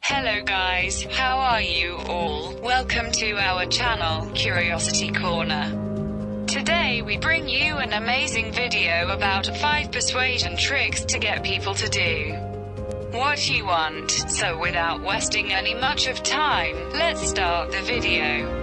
Hello guys, how are you all? Welcome to our channel, Curiosity Corner. Today we bring you an amazing video about 5 persuasion tricks to get people to do what you want. So without wasting any much of time, let's start the video.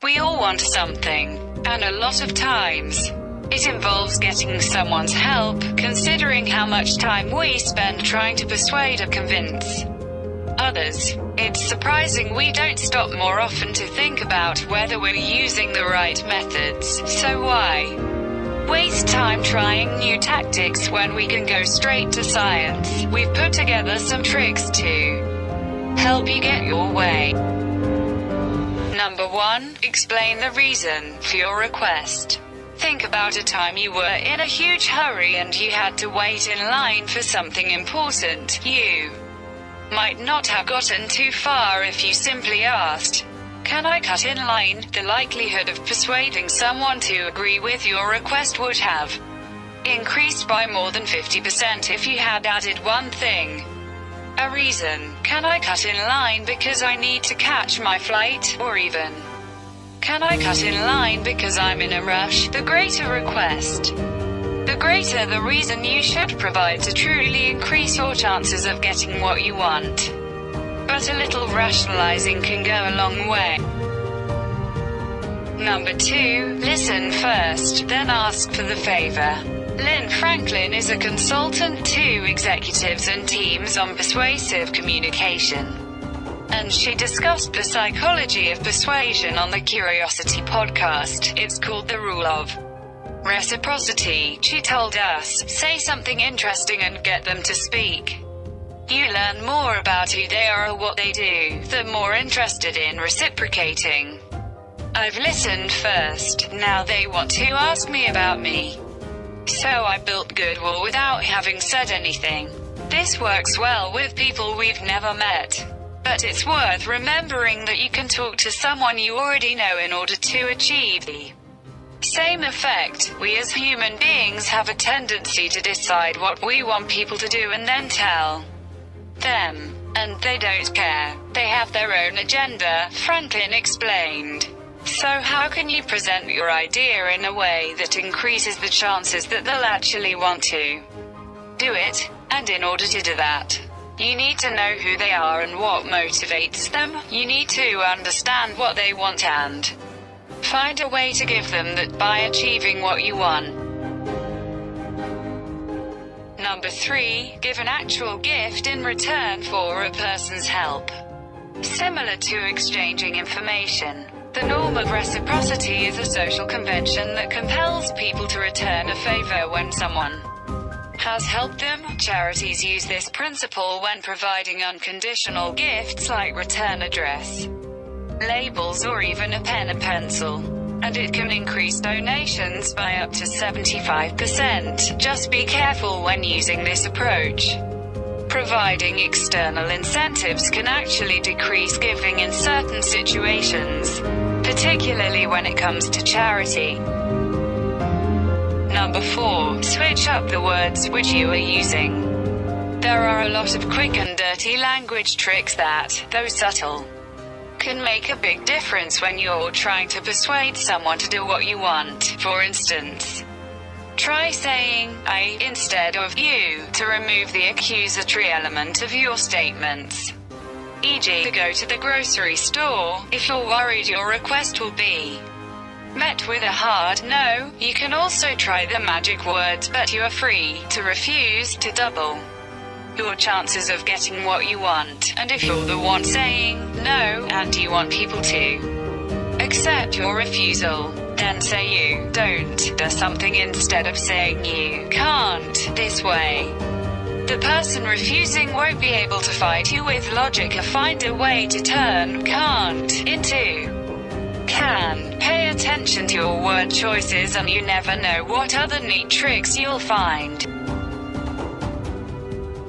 We all want something, and a lot of times, it involves getting someone's help, considering how much time we spend trying to persuade or convince others. It's surprising we don't stop more often to think about whether we're using the right methods. So why waste time trying new tactics when we can go straight to science? We've put together some tricks to help you get your way. Number 1. Explain the reason for your request. Think about a time you were in a huge hurry and you had to wait in line for something important. You might not have gotten too far if you simply asked, "Can I cut in line?" The likelihood of persuading someone to agree with your request would have increased by more than 50% if you had added one thing. A reason. Can I cut in line because I need to catch my flight? Or even, can I cut in line because I'm in a rush? The greater request, the greater the reason you should provide to truly increase your chances of getting what you want. But a little rationalizing can go a long way. Number 2. Listen first, then ask for the favor. Lynn Franklin is a consultant to executives and teams on persuasive communication, and she discussed the psychology of persuasion on the Curiosity podcast. It's called the rule of reciprocity. She told us, say something interesting and get them to speak. You learn more about who they are or what they do, the more interested in reciprocating. I've listened first, now they want to ask me about me. So I built goodwill without having said anything. This works well with people we've never met. But it's worth remembering that you can talk to someone you already know in order to achieve the same effect. We as human beings have a tendency to decide what we want people to do and then tell them. And they don't care. They have their own agenda, Franklin explained. So how can you present your idea in a way that increases the chances that they'll actually want to do it? And in order to do that, you need to know who they are and what motivates them. You need to understand what they want and find a way to give them that by achieving what you want. Number 3. Give an actual gift in return for a person's help. Similar to exchanging information, the norm of reciprocity is a social convention that compels people to return a favor when someone has helped them. Charities use this principle when providing unconditional gifts like return address, labels, or even a pen and pencil. And it can increase donations by up to 75%. Just be careful when using this approach. Providing external incentives can actually decrease giving in certain situations, particularly when it comes to charity. Number 4. Switch up the words which you are using. There are a lot of quick and dirty language tricks that, though subtle, can make a big difference when you're trying to persuade someone to do what you want. For instance, try saying "I" instead of "you" to remove the accusatory element of your statements. E.g., to go to the grocery store. If you're worried your request will be met with a hard no, you can also try the magic words "but you are free" to refuse to double your chances of getting what you want. And if you're the one saying no, and you want people to accept your refusal, then say "you don't" do something instead of saying "you can't." This way, the person refusing won't be able to fight you with logic or find a way to turn "can't" into "can." Pay attention to your word choices and you never know what other neat tricks you'll find.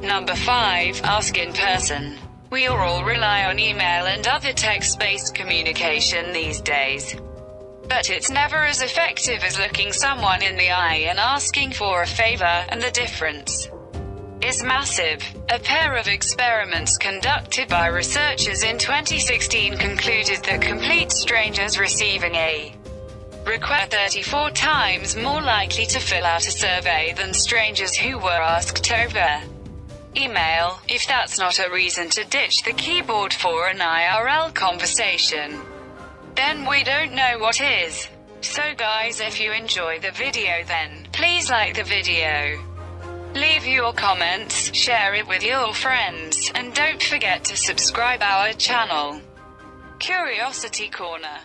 Number 5. Ask in person. We all rely on email and other text-based communication these days. But it's never as effective as looking someone in the eye and asking for a favor, and the difference is massive. A pair of experiments conducted by researchers in 2016 concluded that complete strangers receiving a request 34 times more likely to fill out a survey than strangers who were asked over email. If that's not a reason to ditch the keyboard for an IRL conversation, then we don't know what is. So guys, if you enjoy the video, then please like the video, leave your comments, share it with your friends, and don't forget to subscribe our channel. Curiosity Corner.